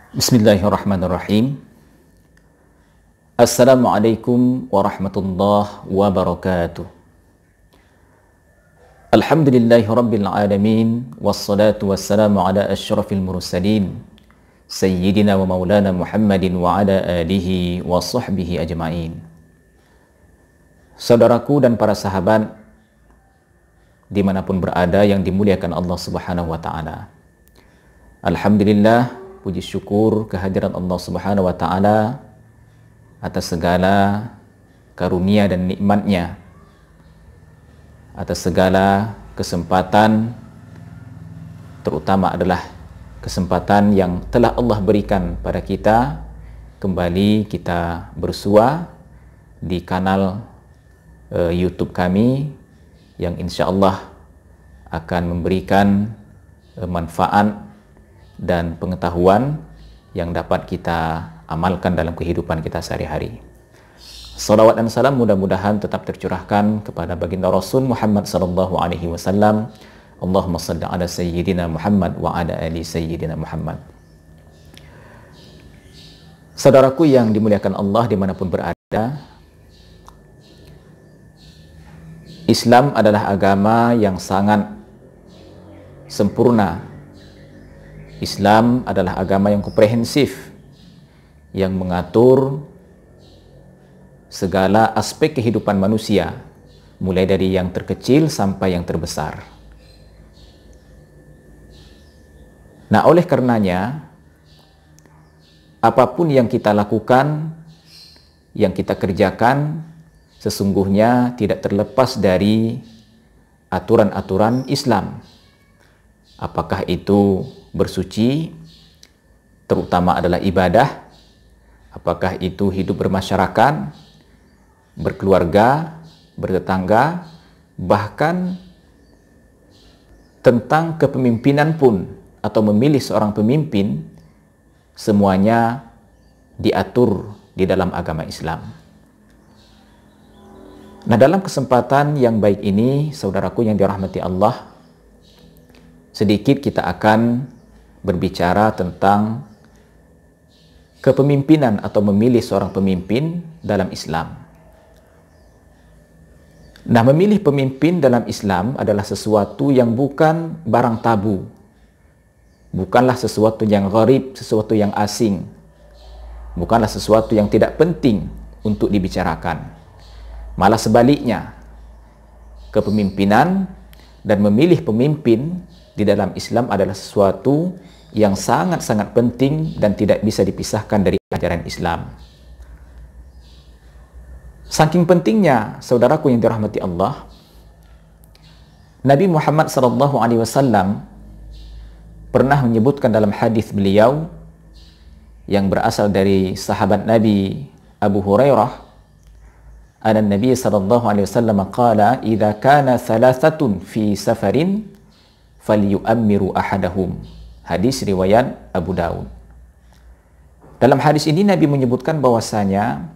Bismillahirrahmanirrahim. Assalamualaikum warahmatullahi wabarakatuh. Alhamdulillahi rabbil alamin, wassalatu wassalamu ala asyrafil mursalin, sayyidina wa maulana Muhammadin wa ala alihi wa sahbihi ajma'in. Saudaraku dan para sahabat dimanapun berada yang dimuliakan Allah Subhanahu wa ta'ala, alhamdulillah, puji syukur kehadiran Allah Subhanahu wa ta'ala atas segala karunia dan nikmatnya, atas segala kesempatan, terutama adalah kesempatan yang telah Allah berikan pada kita kembali kita bersua di kanal YouTube kami yang insya Allah akan memberikan manfaat dan pengetahuan yang dapat kita amalkan dalam kehidupan kita sehari-hari. Salawat dan salam mudah-mudahan tetap tercurahkan kepada baginda Rasul Muhammad sallallahu alaihi wasallam. Allahumma shalli ala sayyidina Muhammad wa ala ali sayyidina Muhammad. Saudaraku yang dimuliakan Allah dimanapun berada, Islam adalah agama yang sangat sempurna. Islam adalah agama yang komprehensif, yang mengatur segala aspek kehidupan manusia, mulai dari yang terkecil sampai yang terbesar. Nah, oleh karenanya, apapun yang kita lakukan, yang kita kerjakan, sesungguhnya tidak terlepas dari aturan-aturan Islam. Apakah itu bersuci, terutama adalah ibadah, apakah itu hidup bermasyarakat, berkeluarga, bertetangga, bahkan tentang kepemimpinan pun atau memilih seorang pemimpin, semuanya diatur di dalam agama Islam. Nah, dalam kesempatan yang baik ini, saudaraku yang dirahmati Allah, sedikit kita akan berbicara tentang kepemimpinan atau memilih seorang pemimpin dalam Islam. Nah, memilih pemimpin dalam Islam adalah sesuatu yang bukan barang tabu. Bukanlah sesuatu yang gharib, sesuatu yang asing. Bukanlah sesuatu yang tidak penting untuk dibicarakan. Malah sebaliknya, kepemimpinan dan memilih pemimpin di dalam Islam adalah sesuatu yang sangat-sangat penting dan tidak bisa dipisahkan dari ajaran Islam. Saking pentingnya, saudaraku yang dirahmati Allah, Nabi Muhammad SAW pernah menyebutkan dalam hadis beliau yang berasal dari sahabat Nabi Abu Hurairah, anna Nabi SAW qala, "Idza kana thalathatun fi safarin falyu'ammiru ahadahum." Hadis riwayat Abu Daud. Dalam hadis ini Nabi menyebutkan bahwasanya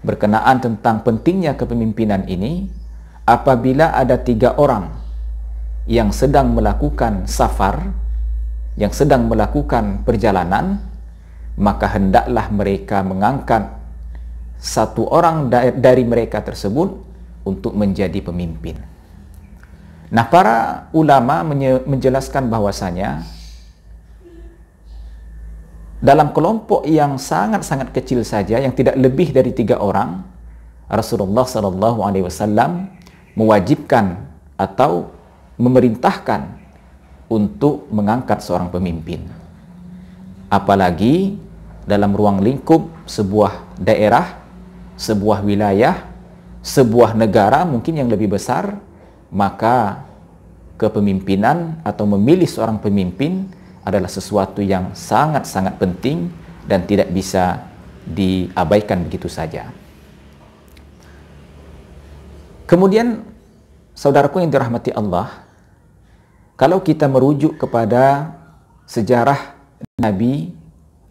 berkenaan tentang pentingnya kepemimpinan ini, apabila ada 3 orang yang sedang melakukan safar, yang sedang melakukan perjalanan, maka hendaklah mereka mengangkat 1 orang dari mereka tersebut untuk menjadi pemimpin. Nah, para ulama menjelaskan bahwasanya dalam kelompok yang sangat-sangat kecil saja, yang tidak lebih dari 3 orang, Rasulullah SAW mewajibkan atau memerintahkan untuk mengangkat seorang pemimpin. Apalagi dalam ruang lingkup sebuah daerah, sebuah wilayah, sebuah negara mungkin yang lebih besar, maka kepemimpinan atau memilih seorang pemimpin adalah sesuatu yang sangat-sangat penting dan tidak bisa diabaikan begitu saja. Kemudian, saudaraku yang dirahmati Allah, kalau kita merujuk kepada sejarah Nabi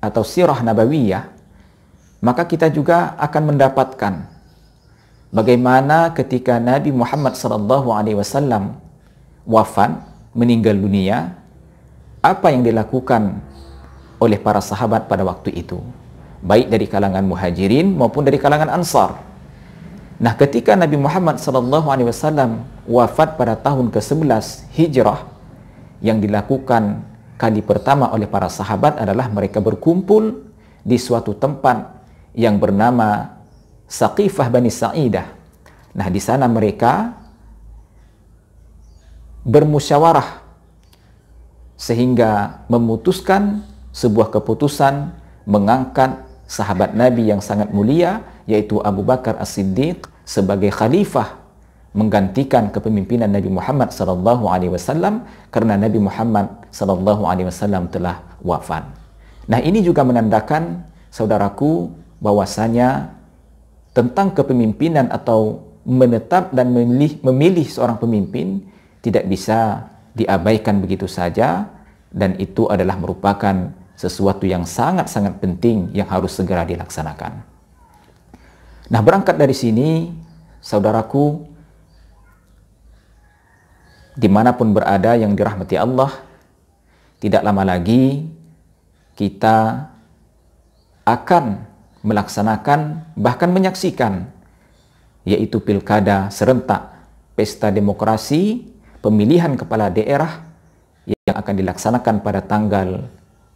atau sirah nabawiyah, maka kita juga akan mendapatkan bagaimana ketika Nabi Muhammad SAW wafat, meninggal dunia, apa yang dilakukan oleh para sahabat pada waktu itu, baik dari kalangan Muhajirin maupun dari kalangan Ansar. Nah, ketika Nabi Muhammad SAW wafat pada tahun ke-11 Hijrah, yang dilakukan kali pertama oleh para sahabat adalah mereka berkumpul di suatu tempat yang bernama Saqifah Bani Sa'idah. Nah, di sana mereka bermusyawarah sehingga memutuskan sebuah keputusan mengangkat sahabat Nabi yang sangat mulia, yaitu Abu Bakar As-Siddiq, sebagai khalifah menggantikan kepemimpinan Nabi Muhammad SAW, karena Nabi Muhammad SAW telah wafat. Nah, ini juga menandakan, saudaraku, bahwasanya tentang kepemimpinan atau menetap dan memilih seorang pemimpin tidak bisa diabaikan begitu saja, dan itu adalah merupakan sesuatu yang sangat-sangat penting yang harus segera dilaksanakan. Nah, berangkat dari sini, saudaraku, dimanapun berada yang dirahmati Allah, tidak lama lagi kita akan melaksanakan, bahkan menyaksikan, yaitu pilkada serentak, pesta demokrasi, pemilihan kepala daerah yang akan dilaksanakan pada tanggal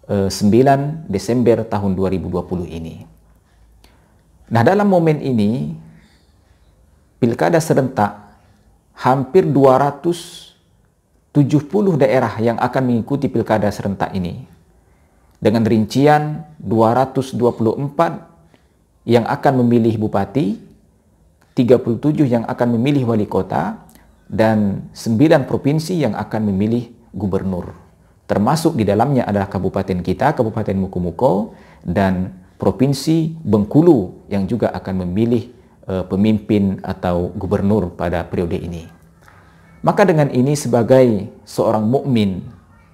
9 Desember tahun 2020 ini. Nah, dalam momen ini, pilkada serentak, hampir 270 daerah yang akan mengikuti pilkada serentak ini. Dengan rincian 224 yang akan memilih bupati, 37 yang akan memilih wali kota, dan 9 provinsi yang akan memilih gubernur. Termasuk di dalamnya adalah kabupaten kita, Kabupaten Mukomuko, dan Provinsi Bengkulu yang juga akan memilih pemimpin atau gubernur pada periode ini. Maka dengan ini, sebagai seorang mukmin,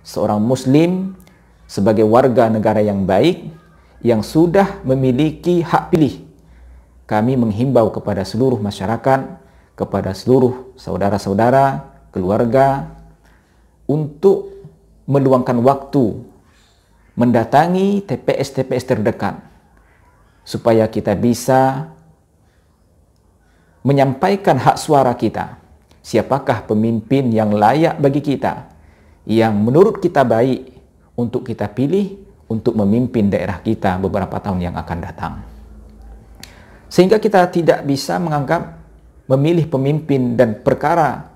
seorang muslim, sebagai warga negara yang baik, yang sudah memiliki hak pilih, kami menghimbau kepada seluruh masyarakat, kepada seluruh saudara-saudara, keluarga, untuk meluangkan waktu mendatangi TPS-TPS terdekat, supaya kita bisa menyampaikan hak suara kita. Siapakah pemimpin yang layak bagi kita, yang menurut kita baik untuk kita pilih untuk memimpin daerah kita beberapa tahun yang akan datang. Sehingga kita tidak bisa menganggap memilih pemimpin dan perkara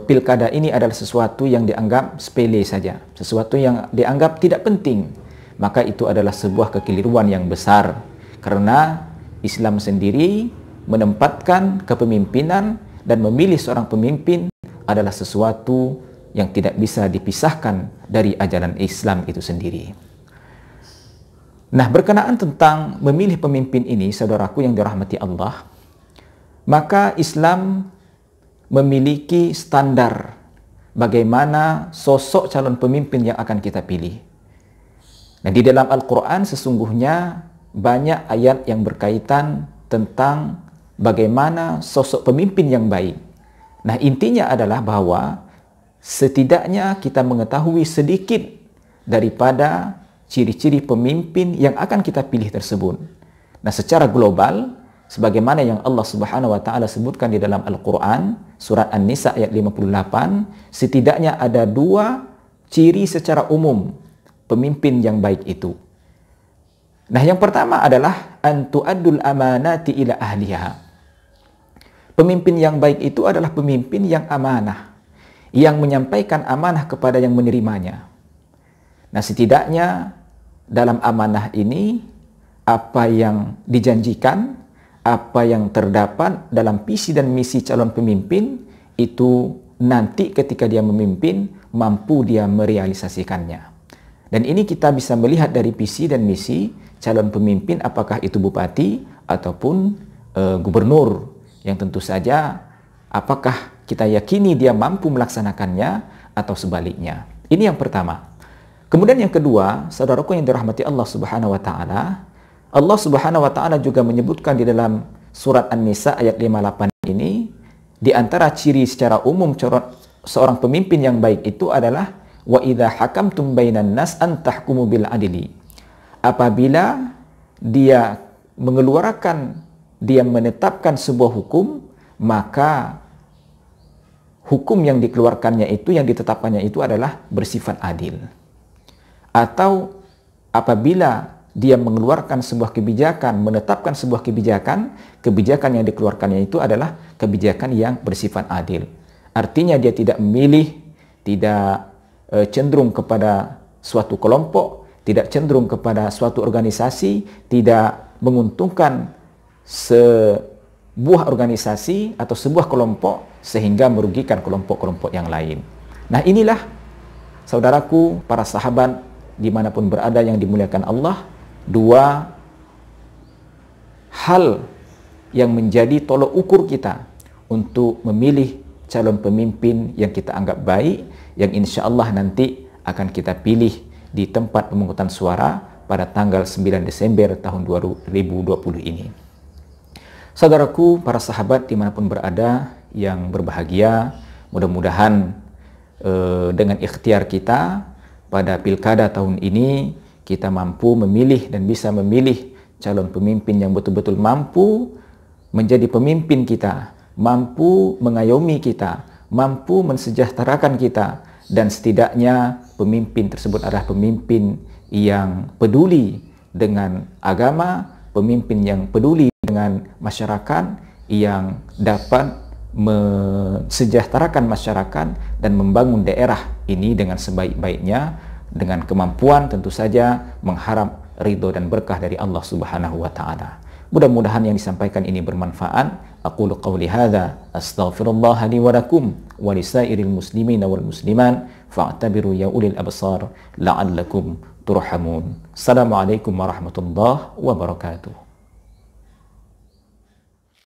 pilkada ini adalah sesuatu yang dianggap sepele saja, sesuatu yang dianggap tidak penting. Maka itu adalah sebuah kekeliruan yang besar, karena Islam sendiri menempatkan kepemimpinan dan memilih seorang pemimpin adalah sesuatu yang tidak bisa dipisahkan dari ajaran Islam itu sendiri. Nah, berkenaan tentang memilih pemimpin ini, saudaraku yang dirahmati Allah, maka Islam memiliki standar bagaimana sosok calon pemimpin yang akan kita pilih. Nah, di dalam Al-Quran sesungguhnya banyak ayat yang berkaitan tentang bagaimana sosok pemimpin yang baik. Nah, intinya adalah bahwa setidaknya kita mengetahui sedikit daripada ciri-ciri pemimpin yang akan kita pilih tersebut. Nah, secara global, sebagaimana yang Allah Subhanahu wa taala sebutkan di dalam Al-Qur'an, surat An-Nisa ayat 58, setidaknya ada 2 ciri secara umum pemimpin yang baik itu. Nah, yang pertama adalah an tu'addul amanati ila ahliha. Pemimpin yang baik itu adalah pemimpin yang amanah, yang menyampaikan amanah kepada yang menerimanya. Nah, setidaknya dalam amanah ini, apa yang dijanjikan, apa yang terdapat dalam visi dan misi calon pemimpin itu nanti ketika dia memimpin mampu dia merealisasikannya. Dan ini kita bisa melihat dari visi dan misi calon pemimpin, apakah itu bupati ataupun gubernur, yang tentu saja apakah kita yakini dia mampu melaksanakannya atau sebaliknya. Ini yang pertama. Kemudian yang kedua, saudaraku yang dirahmati Allah Subhanahu wa taala, Allah Subhanahu wa taala juga menyebutkan di dalam surat An-Nisa ayat 58 ini, di antara ciri secara umum seorang pemimpin yang baik itu adalah wa idza hakamtum bainan nas an tahkumu bil adli. Apabila dia menetapkan sebuah hukum, maka hukum yang dikeluarkannya itu, yang ditetapkannya itu adalah bersifat adil. Atau apabila dia mengeluarkan sebuah kebijakan, menetapkan sebuah kebijakan, kebijakan yang dikeluarkannya itu adalah kebijakan yang bersifat adil. Artinya dia tidak memilih, tidak cenderung kepada suatu kelompok, tidak cenderung kepada suatu organisasi, tidak menguntungkan sebuah organisasi atau sebuah kelompok sehingga merugikan kelompok-kelompok yang lain. Nah, inilah saudaraku, para sahabat dimanapun berada yang dimuliakan Allah, dua hal yang menjadi tolok ukur kita untuk memilih calon pemimpin yang kita anggap baik, yang insya Allah nanti akan kita pilih di tempat pemungutan suara pada tanggal 9 Desember tahun 2020 ini. Saudaraku, para sahabat dimanapun berada yang berbahagia, mudah-mudahan dengan ikhtiar kita pada pilkada tahun ini kita mampu memilih dan bisa memilih calon pemimpin yang betul-betul mampu menjadi pemimpin kita, mampu mengayomi kita, mampu mensejahterakan kita, dan setidaknya pemimpin tersebut adalah pemimpin yang peduli dengan agama, pemimpin yang peduli dengan masyarakat, yang dapat mensejahterakan masyarakat dan membangun daerah ini dengan sebaik-baiknya, dengan kemampuan tentu saja mengharap ridho dan berkah dari Allah Subhanahu wa taala. Mudah-mudahan yang disampaikan ini bermanfaat. Aqulu qawli hadza astaghfirullah li wa lakum wa lisairil muslimina wal muslimat fa'tabiru ya ulil absar la'allakum turhamun. Assalamualaikum warahmatullahi wabarakatuh.